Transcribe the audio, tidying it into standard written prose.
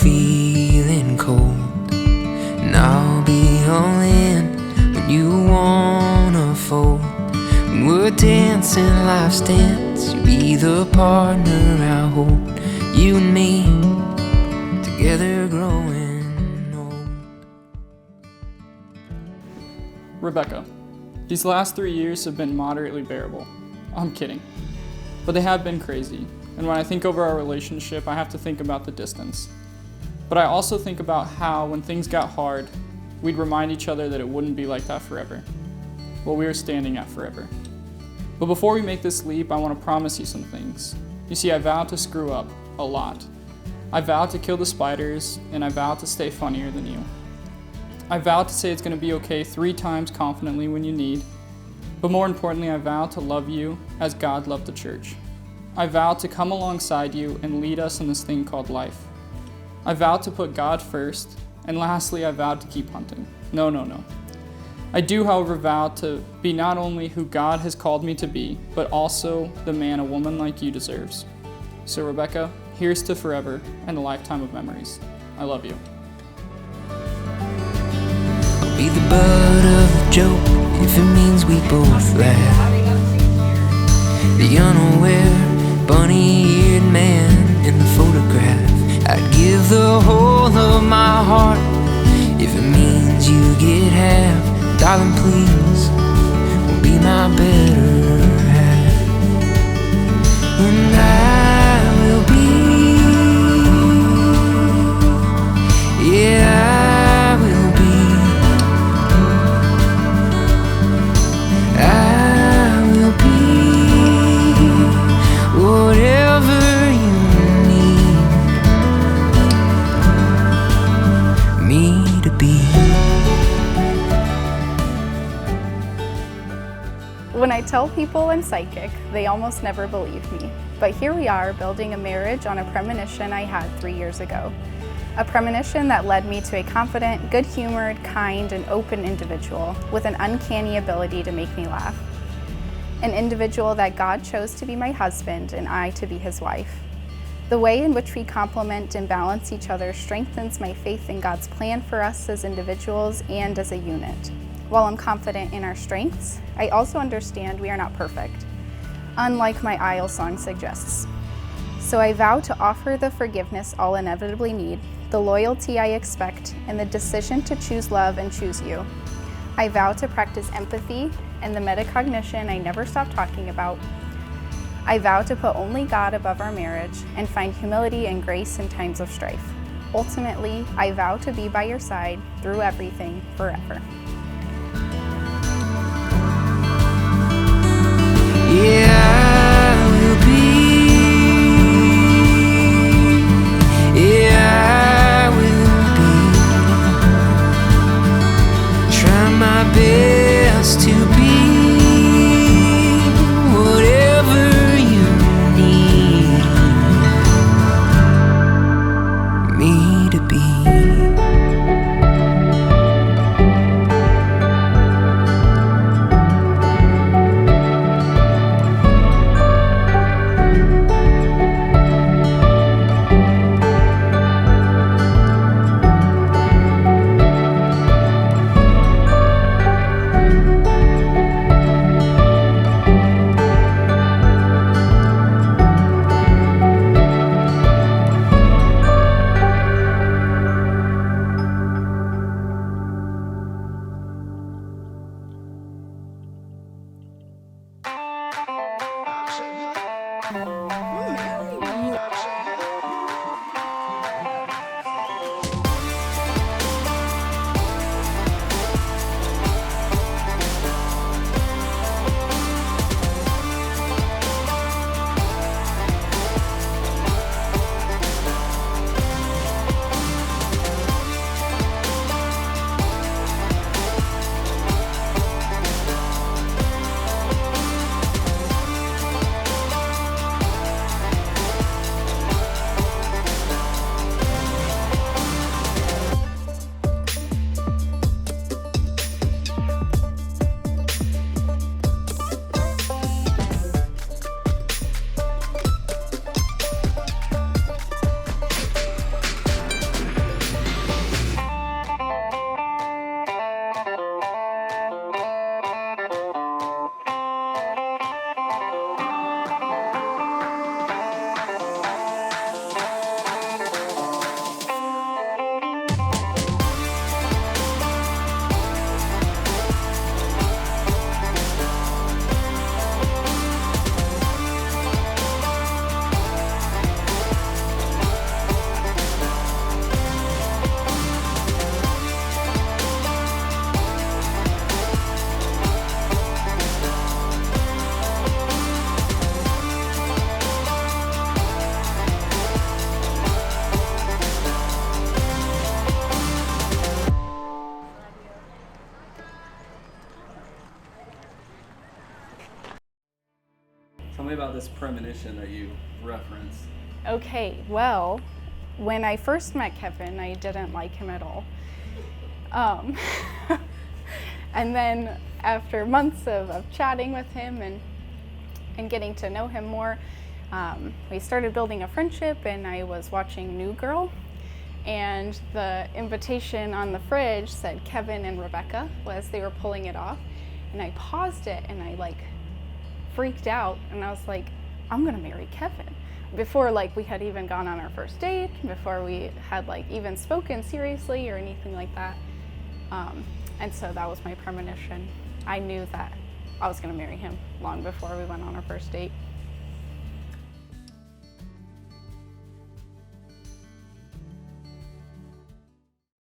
feeling cold, and I'll be all in when you wanna fold. When we're dancing life's dance, you'll be the partner I hold. You and me, together growing old. Rebecca, these last 3 years have been moderately bearable. I'm kidding. But they have been crazy. And when I think over our relationship, I have to think about the distance. But I also think about how, when things got hard, we'd remind each other that it wouldn't be like that forever. Well, we are standing at forever. But before we make this leap, I want to promise you some things. You see, I vowed to screw up a lot. I vowed to kill the spiders, and I vowed to stay funnier than you. I vowed to say it's going to be okay 3 times confidently when you need. But more importantly, I vowed to love you as God loved the church. I vowed to come alongside you and lead us in this thing called life. I vowed to put God first, and lastly, I vowed to keep hunting. No. I do, however, vow to be not only who God has called me to be, but also the man a woman like you deserves. So Rebecca, here's to forever and a lifetime of memories. I love you. I'll be the butt of a joke if it means we both laugh. The unaware, bunny-eared man in the photograph. I'd give the whole of my heart if it means you get half. Darling, please, will be my better half. And I will be, yeah, I will be. I will be whatever you need me to be. When I tell people I'm psychic, they almost never believe me. But here we are, building a marriage on a premonition I had 3 years ago. A premonition that led me to a confident, good-humored, kind, and open individual with an uncanny ability to make me laugh. An individual that God chose to be my husband and I to be his wife. The way in which we complement and balance each other strengthens my faith in God's plan for us as individuals and as a unit. While I'm confident in our strengths, I also understand we are not perfect, unlike my Isle song suggests. So I vow to offer the forgiveness I'll inevitably need, the loyalty I expect, and the decision to choose love and choose you. I vow to practice empathy and the metacognition I never stop talking about. I vow to put only God above our marriage and find humility and grace in times of strife. Ultimately, I vow to be by your side through everything forever. Yeah, I will be. Yeah, I will be. Try my best to be whatever you need me to be. this premonition that you referenced? Okay, well, when I first met Kevin, I didn't like him at all. And then after months of chatting with him and getting to know him more, we started building a friendship, and I was watching New Girl, and the invitation on the fridge said Kevin and Rebecca as they were pulling it off, and I paused it and I like freaked out, and I was like, I'm gonna marry Kevin. Before like we had even gone on our first date, before we had like even spoken seriously or anything like that. And so that was my premonition. I knew that I was gonna marry him long before we went on our first date.